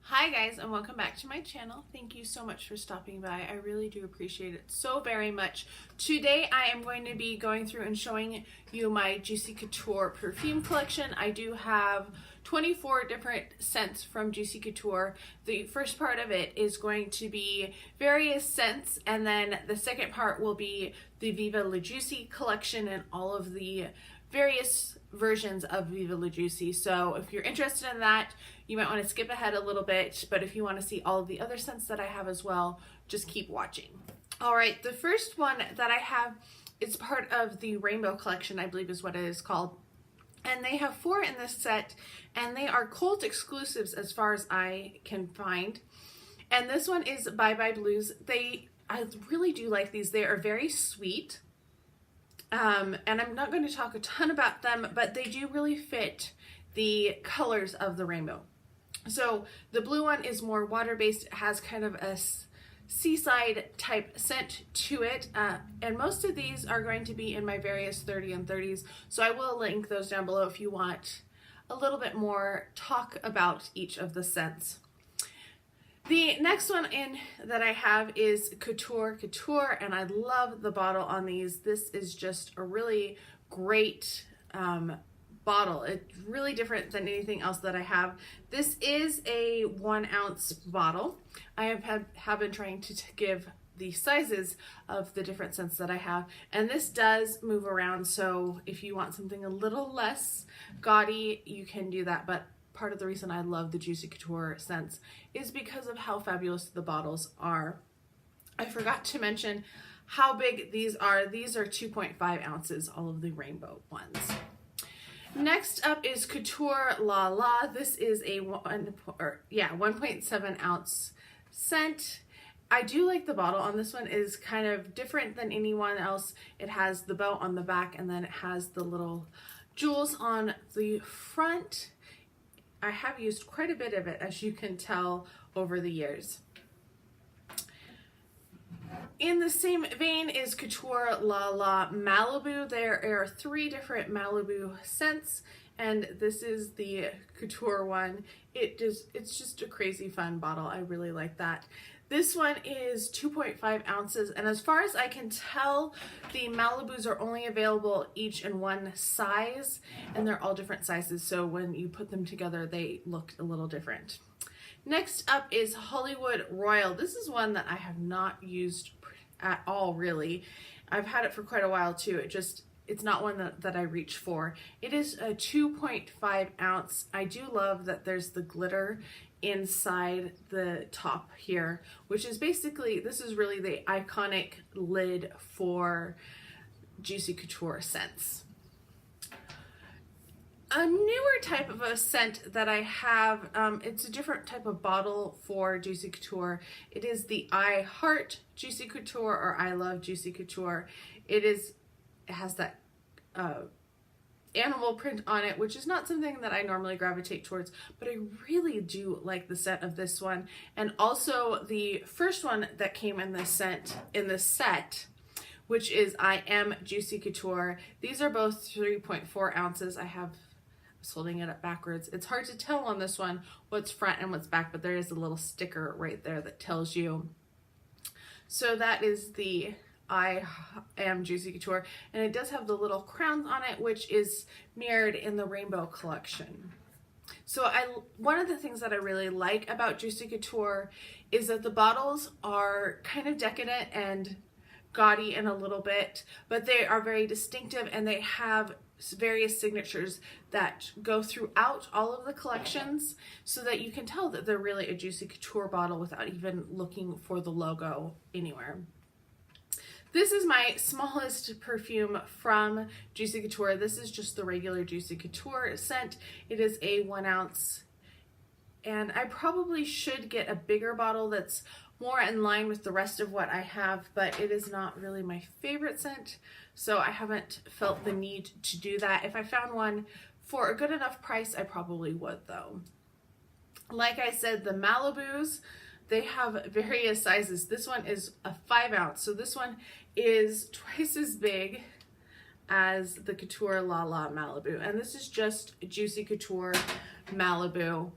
Hi guys, and welcome back to my channel. Thank you so much for stopping by. I really do appreciate it so very much. Today I am going to be going through and showing you my Juicy Couture perfume collection. I do have 24 different scents from Juicy Couture. The first part of it is going to be various scents, and then the second part will be the Viva La Juicy collection and all of the various versions of Viva La Juicy. So if you're interested in that, you might want to skip ahead a little bit, but if you want to see all of the other scents that I have as well, just keep watching. All right, the first one that I have is part of the Rainbow collection, I believe is what it is called. And they have 4 in this set, and they are Cult exclusives as far as I can find. And this one is Bye Bye Blues. I really do like these. They are very sweet. And I'm not going to talk a ton about them, but they do really fit the colors of the rainbow. So the blue one is more water-based. It has kind of a seaside type scent to it. And most of these are going to be in my various 30 and 30s. So I will link those down below if you want a little bit more talk about each of the scents. The next one that I have is Couture, and I love the bottle on these. This is just a really great bottle. It's really different than anything else that I have. This is a 1 ounce bottle. I have been trying to give the sizes of the different scents that I have, and this does move around, so if you want something a little less gaudy, you can do that. But part of the reason I love the Juicy Couture scents is because of how fabulous the bottles are. I forgot to mention how big these are. These are 2.5 ounces, all of the rainbow ones. Next up is Couture La La. This is a 1.7 ounce scent. I do like the bottle on this one. Is kind of different than anyone else. It has the bow on the back, and then it has the little jewels on the front. I have used quite a bit of it, as you can tell, over the years. In the same vein is Couture La La Malibu. There are 3 different Malibu scents, and this is the Couture one. It's just a crazy fun bottle. I really like that. This one is 2.5 ounces, and as far as I can tell, the Malibus are only available each in 1 size, and they're all different sizes, so when you put them together, they look a little different. Next up is Hollywood Royal. This is one that I have not used at all, really. I've had it for quite a while too. It's not one that I reach for. It is a 2.5 ounce. I do love that there's the glitter inside the top here, which is basically, this is really the iconic lid for Juicy Couture scents. A newer type of a scent that I have, it's a different type of bottle for Juicy Couture. It is the I Heart Juicy Couture, or I Love Juicy Couture. It has that animal print on it, which is not something that I normally gravitate towards, but I really do like the scent of this one. And also the first one that came in this set, which is I Am Juicy Couture. These are both 3.4 ounces. I was holding it up backwards. It's hard to tell on this one what's front and what's back, but there is a little sticker right there that tells you. So that is the I Am Juicy Couture, and it does have the little crowns on it, which is mirrored in the Rainbow collection. So one of the things that I really like about Juicy Couture is that the bottles are kind of decadent and gaudy in a little bit, but they are very distinctive, and they have various signatures that go throughout all of the collections, so that you can tell that they're really a Juicy Couture bottle without even looking for the logo anywhere. This is my smallest perfume from Juicy Couture. This is just the regular Juicy Couture scent. It is a 1 ounce, and I probably should get a bigger bottle that's more in line with the rest of what I have, but it is not really my favorite scent, so I haven't felt the need to do that. If I found one for a good enough price, I probably would, though. Like I said, the Malibus, they have various sizes. This one is a 5 ounce, so this one is twice as big as the Couture La La Malibu, and this is just Juicy Couture Malibu.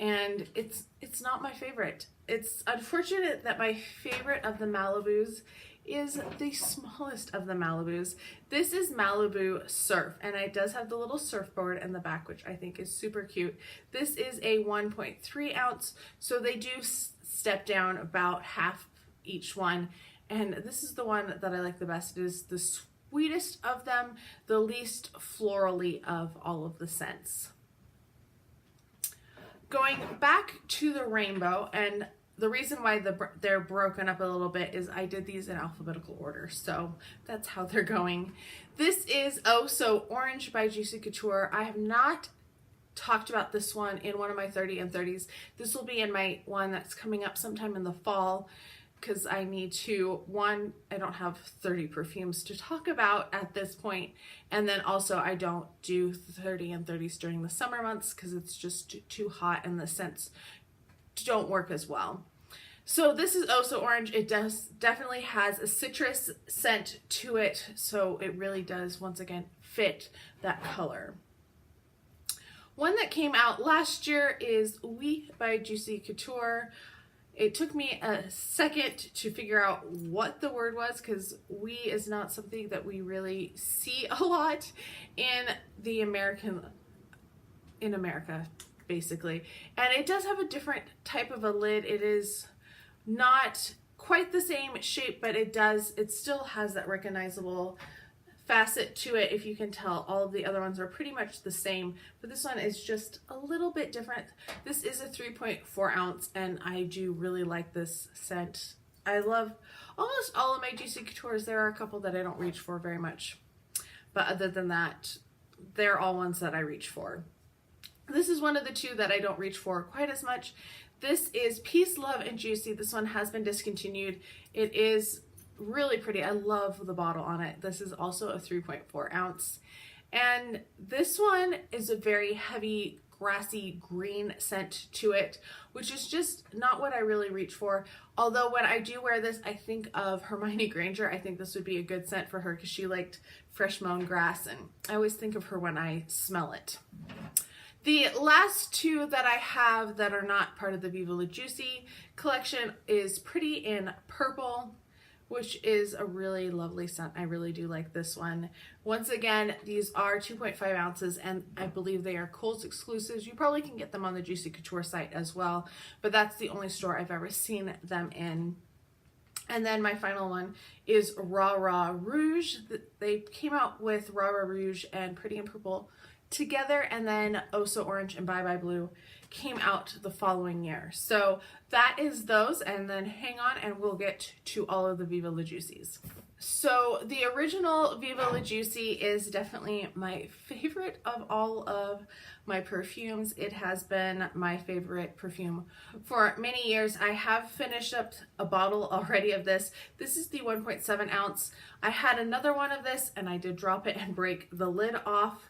and it's not my favorite. It's unfortunate that my favorite of the Malibus is the smallest of the Malibus. This is Malibu Surf, and it does have the little surfboard in the back, which I think is super cute. This is a 1.3 ounce, so they do step down about half each one, and this is the one that I like the best. It is the sweetest of them, the least florally of all of the scents. Going back to the rainbow, and the reason why they're broken up a little bit is I did these in alphabetical order, so that's how they're going. This is Oh So Orange by Juicy Couture. I have not talked about this one in one of my 30 and 30s. This will be in my one that's coming up sometime in the fall, because I need to, one, I don't have 30 perfumes to talk about at this point, and then also I don't do 30 and 30s during the summer months because it's just too hot and the scents don't work as well. So this is Oh So Orange. It definitely has a citrus scent to it, so it really does once again fit that color. One that came out last year is Oui by Juicy Couture. It took me a second to figure out what the word was, because oui is not something that we really see a lot in America, basically. And it does have a different type of a lid. It is not quite the same shape, but it still has that recognizable facet to it. If you can tell, all of the other ones are pretty much the same, but this one is just a little bit different. This is a 3.4 ounce, and I do really like this scent. I love almost all of my Juicy Coutures. There are a couple that I don't reach for very much, but other than that, they're all ones that I reach for. This is one of the two that I don't reach for quite as much. This is Peace, Love, and Juicy. This one has been discontinued. It is really pretty. I love the bottle on it. This is also a 3.4 ounce. And this one is a very heavy, grassy green scent to it, which is just not what I really reach for. Although when I do wear this, I think of Hermione Granger. I think this would be a good scent for her because she liked fresh mown grass, and I always think of her when I smell it. The last two that I have that are not part of the Viva La Juicy collection is Pretty in Purple, which is a really lovely scent. I really do like this one. Once again, these are 2.5 ounces, and I believe they are Kohl's exclusives. You probably can get them on the Juicy Couture site as well, but that's the only store I've ever seen them in. And then my final one is Raw Raw Rouge. They came out with Raw Raw Rouge and Pretty in Purple together, and then Oh So Orange and Bye Bye Blue came out the following year. So that is those, and then hang on and we'll get to all of the Viva La Juicies. So the original Viva La Juicy is definitely my favorite of all of my perfumes. It has been my favorite perfume for many years. I have finished up a bottle already of this. This is the 1.7 ounce. I had another one of this and I did drop it and break the lid off.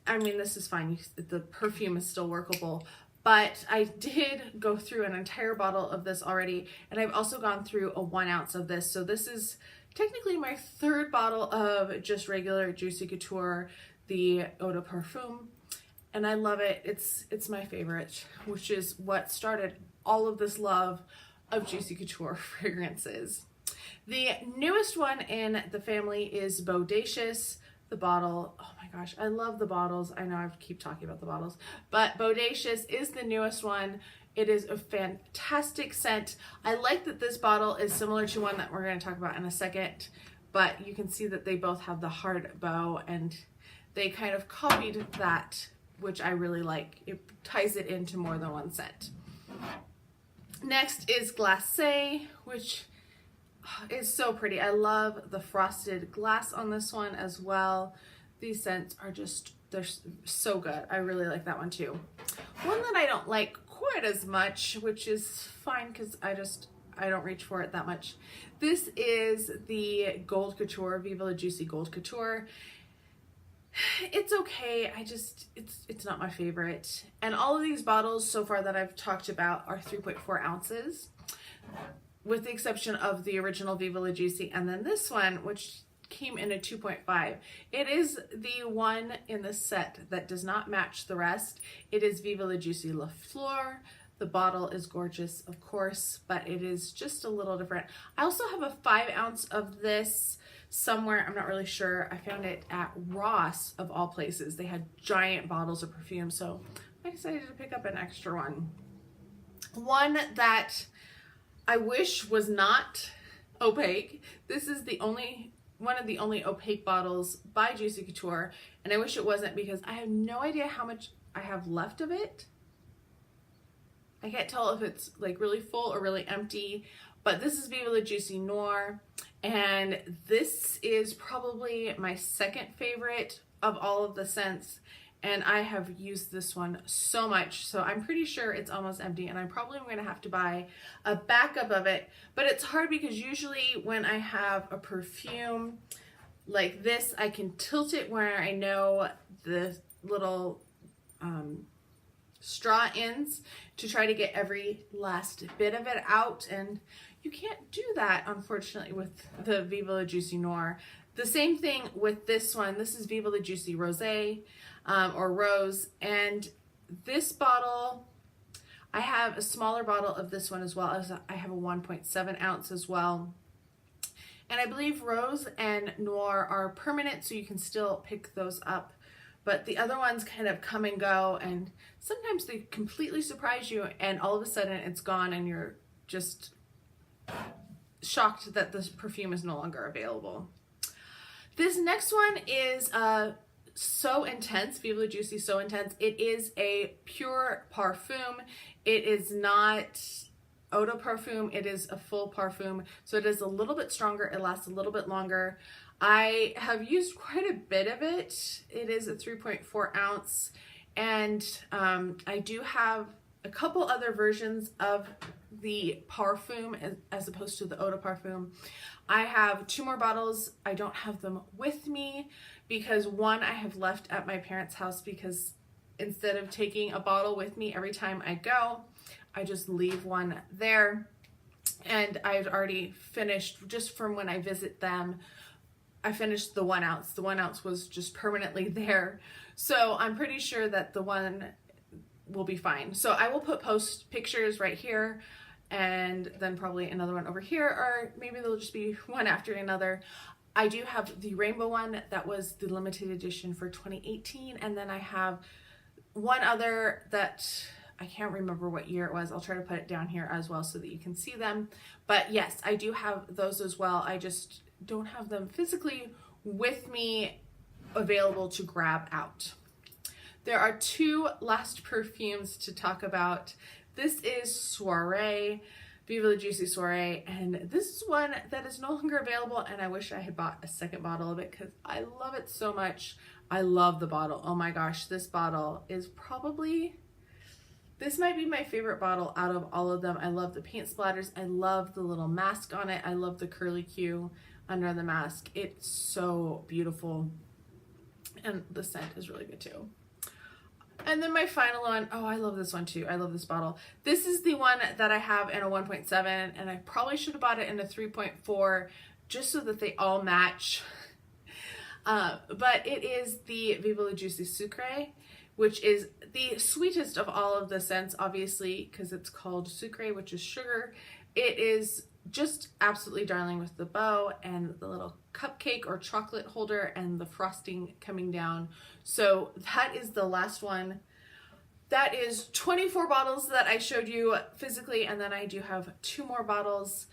I mean, this is fine. The perfume is still workable, but I did go through an entire bottle of this already, and I've also gone through a 1 ounce of this. So this is technically my third bottle of just regular Juicy Couture, the Eau de Parfum, and I love it. It's my favorite, which is what started all of this love of Juicy Couture fragrances. The newest one in the family is Bodacious. The bottle, oh my gosh, I love the bottles. I know I keep talking about the bottles, but Bodacious is the newest one. It is a fantastic scent. I like that this bottle is similar to one that we're going to talk about in a second, but you can see that they both have the hard bow, and they kind of copied that, which I really like. It ties it into more than one scent. Next is Glacé, which is so pretty. I love the frosted glass on this one as well. These scents are just, they're so good. I really like that one too. One that I don't like quite as much, which is fine because I don't reach for it that much. This is the Gold Couture, Viva La Juicy Gold Couture. It's okay. It's not my favorite. And all of these bottles so far that I've talked about are 3.4 ounces. With the exception of the original Viva La Juicy, and then this one, which came in a 2.5. It is the one in the set that does not match the rest. It is Viva La Juicy La Fleur. The bottle is gorgeous, of course, but it is just a little different. I also have a 5 ounce of this somewhere. I'm not really sure. I found it at Ross, of all places. They had giant bottles of perfume, so I decided to pick up an extra one. One that I wish was not opaque. This is one of the only opaque bottles by Juicy Couture, and I wish it wasn't because I have no idea how much I have left of it. I can't tell if it's like really full or really empty, but this is Viva La Juicy Noir, and this is probably my second favorite of all of the scents, and I have used this one so much, so I'm pretty sure it's almost empty, and I'm probably going to have to buy a backup of it. But it's hard because usually when I have a perfume like this, I can tilt it where I know the little straw ends to try to get every last bit of it out, and you can't do that, unfortunately, with the Viva La Juicy Noir. The same thing with this one. This is Viva La Juicy Rosé, or Rose, and this bottle, I have a smaller bottle of this one as well, as I have a 1.7 ounce as well. And I believe Rose and Noir are permanent, so you can still pick those up. But the other ones kind of come and go, and sometimes they completely surprise you, and all of a sudden it's gone, and you're just shocked that this perfume is no longer available. This next one is So Intense, Viva La Juicy So Intense. It is a pure parfum. It is not eau de parfum. It is a full parfum, so it is a little bit stronger. It lasts a little bit longer. I have used quite a bit of it. It is a 3.4 ounce, and I do have a couple other versions of the parfum as opposed to the eau de parfum. I have 2 more bottles. I don't have them with me because one I have left at my parents' house, because instead of taking a bottle with me every time I go, I just leave one there. And I've already finished, just from when I visit them, I finished the 1 ounce. The 1 ounce was just permanently there. So I'm pretty sure that the one will be fine. So I will post pictures right here, and then probably another one over here, or maybe they'll just be one after another. I do have the rainbow one that was the limited edition for 2018, and then I have one other that I can't remember what year it was. I'll try to put it down here as well so that you can see them. But yes, I do have those as well. I just don't have them physically with me available to grab out. There are 2 last perfumes to talk about. This is Soirée, Viva La Juicy Soirée, and this is one that is no longer available, and I wish I had bought a second bottle of it because I love it so much. I love the bottle. Oh my gosh, this bottle is probably, this might be my favorite bottle out of all of them. I love the paint splatters. I love the little mask on it. I love the curly Q under the mask. It's so beautiful, and the scent is really good too. And then my final one, oh, I love this one too. I love this bottle. This is the one that I have in a 1.7, and I probably should have bought it in a 3.4 just so that they all match. But it is the Viva La Juicy Sucré, which is the sweetest of all of the scents, obviously, because it's called Sucré, which is sugar. It is just absolutely darling with the bow and the little cupcake or chocolate holder and the frosting coming down. So that is the last one. That is 24 bottles that I showed you physically, and then I do have 2 more bottles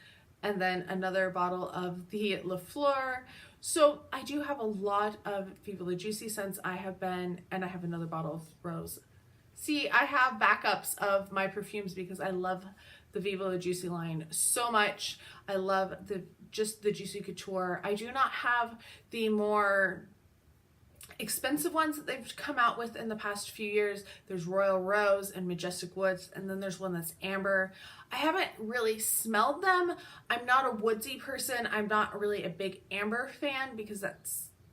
and then another bottle of the La Fleur. So I do have a lot of Viva La Juicy scents. I have another bottle of Rose. See, I have backups of my perfumes because I love the Viva La Juicy line so much. I love just the Juicy Couture. I do not have the more expensive ones that they've come out with in the past few years. There's Royal Rose and Majestic Woods, and then there's one that's amber. I haven't really smelled them. I'm not a woodsy person. I'm not really a big amber fan because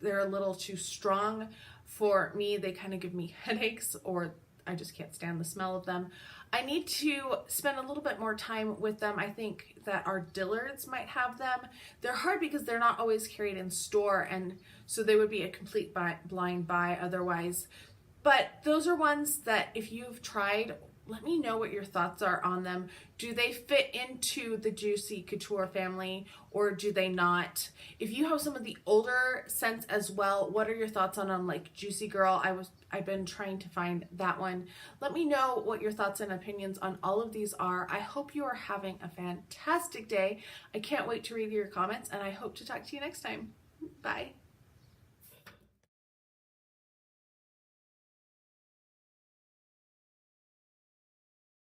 they're a little too strong for me. They kind of give me headaches, or I just can't stand the smell of them. I need to spend a little bit more time with them. I think that our Dillards might have them. They're hard because they're not always carried in store, and so they would be a complete blind buy otherwise. But those are ones that if you've tried, let me know what your thoughts are on them. Do they fit into the Juicy Couture family or do they not? If you have some of the older scents as well, what are your thoughts on them? Like Juicy Girl, I've been trying to find that one. Let me know what your thoughts and opinions on all of these are. I hope you are having a fantastic day. I can't wait to read your comments, and I hope to talk to you next time. Bye.